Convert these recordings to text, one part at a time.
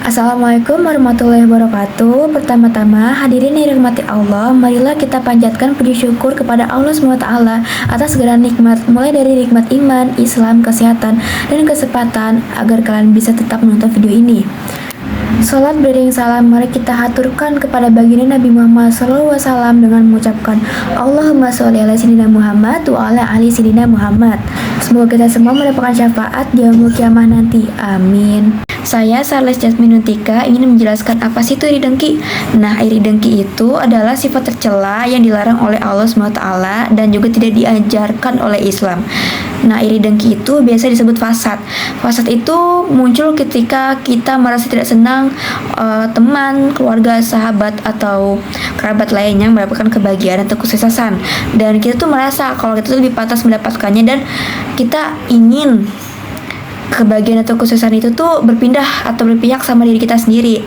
Assalamualaikum warahmatullahi wabarakatuh. Pertama-tama, hadirin yang dirahmati Allah, marilah kita panjatkan puji syukur kepada Allah SWT atas segala nikmat, mulai dari nikmat iman, Islam, kesehatan, dan kesempatan agar kalian bisa tetap menonton video ini. Salat beriring salam, mari kita haturkan kepada baginda Nabi Muhammad SAW dengan mengucapkan Allahumma sholli ala sayyidina Muhammad wa ala ali sayyidina Muhammad. Semoga kita semua mendapatkan syafaat di yaumul kiamah nanti. Amin. Saya Charles Jasmine Nuntika ingin menjelaskan apa sih itu iri dengki. Nah, iri dengki itu adalah sifat tercela yang dilarang oleh Allah SWT dan juga tidak diajarkan oleh Islam. Nah, iri dengki itu biasa disebut fasad. Fasad itu muncul ketika kita merasa tidak senang teman, keluarga, sahabat, atau kerabat lainnya mendapatkan kebahagiaan atau kesuksesan. Dan kita tuh merasa kalau kita tuh lebih pantas mendapatkannya dan kita ingin kebahagiaan atau kesuksesan itu tuh berpindah atau berpihak sama diri kita sendiri.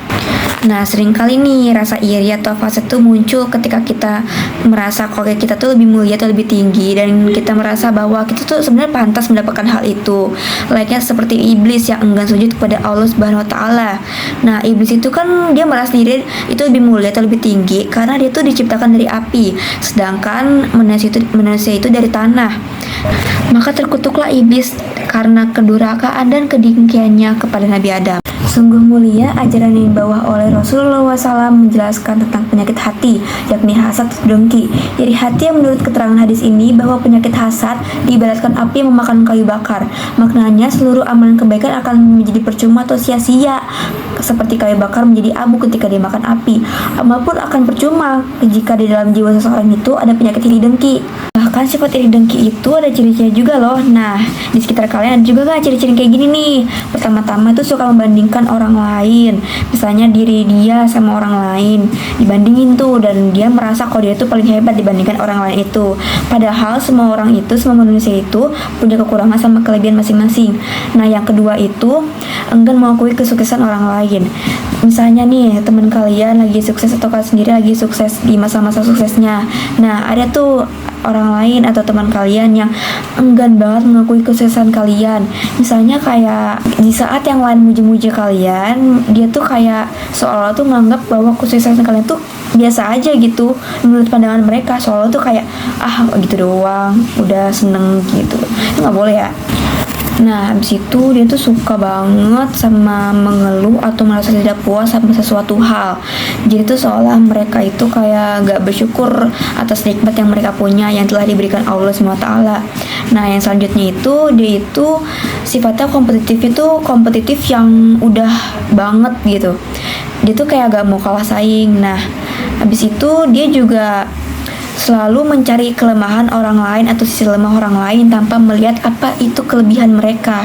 Nah, seringkali nih rasa iri atau fasad tuh muncul ketika kita merasa kalau kita tuh lebih mulia atau lebih tinggi dan kita merasa bahwa kita tuh sebenarnya pantas mendapatkan hal itu. Layaknya seperti iblis yang enggan sujud kepada Allah Subhanahu wa taala. Nah, iblis itu kan dia merasa diri itu lebih mulia atau lebih tinggi karena dia tuh diciptakan dari api, sedangkan manusia itu dari tanah. Maka terkutuklah iblis karena kedurhakaan dan kedengkiannya kepada Nabi Adam. Sungguh mulia ajaran yang dibawa oleh Rasulullah SAW menjelaskan tentang penyakit hati, yakni hasad atau dengki. Jadi hati yang menurut keterangan hadis ini bahwa penyakit hasad diibaratkan api yang memakan kayu bakar. Maknanya seluruh amalan kebaikan akan menjadi percuma atau sia-sia. Seperti kayu bakar menjadi abu ketika dimakan api. Amal pun akan percuma jika di dalam jiwa seseorang itu ada penyakit iri dengki. Bahkan sifat iri dengki itu ada ciri-ciri juga loh. Nah, di sekitar kalian ada juga gak ciri-ciri kayak gini nih? Pertama-tama itu suka membandingkan orang lain. Misalnya diri dia sama orang lain dibandingin tuh, dan dia merasa kalau dia tuh paling hebat dibandingkan orang lain itu. Padahal semua orang itu, semua manusia itu punya kekurangan sama kelebihan masing-masing. Nah, yang kedua itu enggan mengakui kesuksesan orang lain. Misalnya nih, teman kalian lagi sukses atau kalian sendiri lagi sukses di masa-masa suksesnya. Nah, ada tuh orang lain atau teman kalian yang enggan banget mengakui kesuksesan kalian. Misalnya kayak di saat yang lain muji-muji kalian, dia tuh kayak seolah tuh menganggap bahwa kesuksesan kalian tuh biasa aja gitu menurut pandangan mereka, seolah tuh kayak gitu doang, udah seneng gitu. Itu nggak boleh ya. Nah, habis itu dia tuh suka banget sama mengeluh atau merasa tidak puas sama sesuatu hal. Jadi tuh seolah mereka itu kayak gak bersyukur atas nikmat yang mereka punya yang telah diberikan Allah SWT. Nah, yang selanjutnya itu dia itu sifatnya kompetitif yang udah banget gitu. Dia tuh kayak gak mau kalah saing. Nah, habis itu dia juga selalu mencari kelemahan orang lain atau sisi lemah orang lain tanpa melihat apa itu kelebihan mereka.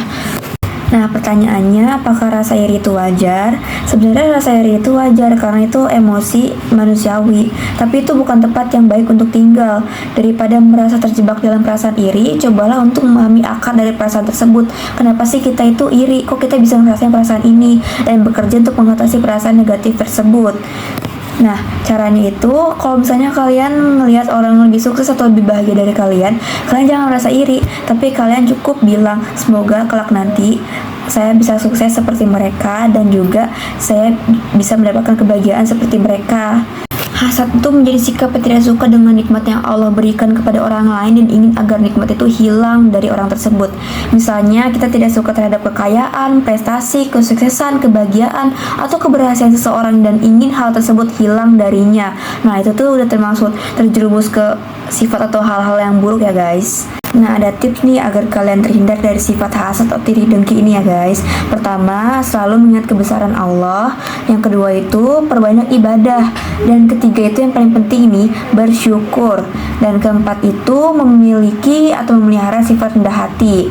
Nah, pertanyaannya, apakah rasa iri itu wajar? Sebenarnya rasa iri itu wajar karena itu emosi manusiawi, tapi itu bukan tempat yang baik untuk tinggal. Daripada merasa terjebak dalam perasaan iri, cobalah untuk memahami akar dari perasaan tersebut. Kenapa sih kita itu iri? Kok kita bisa ngerasain perasaan ini? Dan bekerja untuk mengatasi perasaan negatif tersebut. Nah, caranya itu kalau misalnya kalian melihat orang lebih sukses atau lebih bahagia dari kalian jangan merasa iri, tapi kalian cukup bilang, semoga kelak nanti saya bisa sukses seperti mereka dan juga saya bisa mendapatkan kebahagiaan seperti mereka. Hasad itu menjadi sikap yang tidak suka dengan nikmat yang Allah berikan kepada orang lain dan ingin agar nikmat itu hilang dari orang tersebut. Misalnya, kita tidak suka terhadap kekayaan, prestasi, kesuksesan, kebahagiaan, atau keberhasilan seseorang dan ingin hal tersebut hilang darinya. Nah, itu tuh udah termasuk terjerumus ke sifat atau hal-hal yang buruk ya guys. Nah, ada tips nih agar kalian terhindar dari sifat hasad atau iri dengki ini ya guys. Pertama, selalu mengingat kebesaran Allah. Yang kedua itu perbanyak ibadah. Dan ketiga itu yang paling penting nih, bersyukur. Dan keempat itu memiliki atau memelihara sifat rendah hati.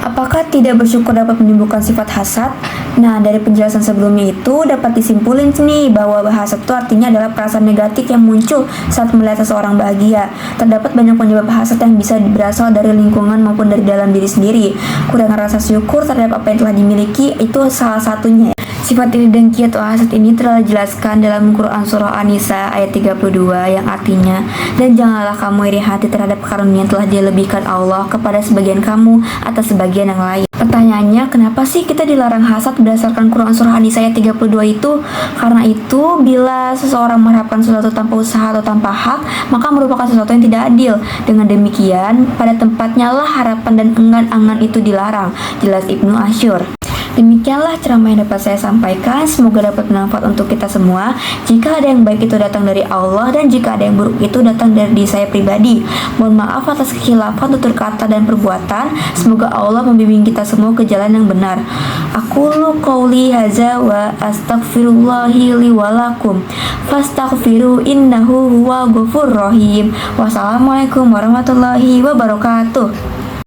Apakah tidak bersyukur dapat menimbulkan sifat hasad? Nah, dari penjelasan sebelumnya itu dapat disimpulin nih bahwa hasad itu artinya adalah perasaan negatif yang muncul saat melihat seseorang bahagia. Terdapat banyak penyebab hasad yang bisa berasal dari lingkungan maupun dari dalam diri sendiri. Kurang rasa syukur terhadap apa yang telah dimiliki itu salah satunya. Sifat iri dengki atau hasad ini telah dijelaskan dalam Quran Surah An-Nisa ayat 32 yang artinya, dan janganlah kamu iri hati terhadap karunia yang telah dilebihkan Allah kepada sebagian kamu atas sebagian yang lain. Pertanyaannya, kenapa sih kita dilarang hasad berdasarkan Quran Surah An-Nisa ayat 32 itu? Karena itu, bila seseorang mengharapkan sesuatu tanpa usaha atau tanpa hak, maka merupakan sesuatu yang tidak adil. Dengan demikian, pada tempatnya lah harapan dan angan-angan itu dilarang. Jelas Ibnu Asyur. Demikianlah ceramah yang dapat saya sampaikan. Semoga dapat bermanfaat untuk kita semua. Jika ada yang baik itu datang dari Allah, dan jika ada yang buruk itu datang dari diri saya pribadi. Mohon maaf atas kekhilafan tutur kata dan perbuatan. Semoga Allah membimbing kita semua ke jalan yang benar. Aqulu qouli hadza wa astaghfirullahi li wa lakum. Fastaghfiru innahu huwal ghafurur rahim. Wassalamualaikum warahmatullahi wabarakatuh.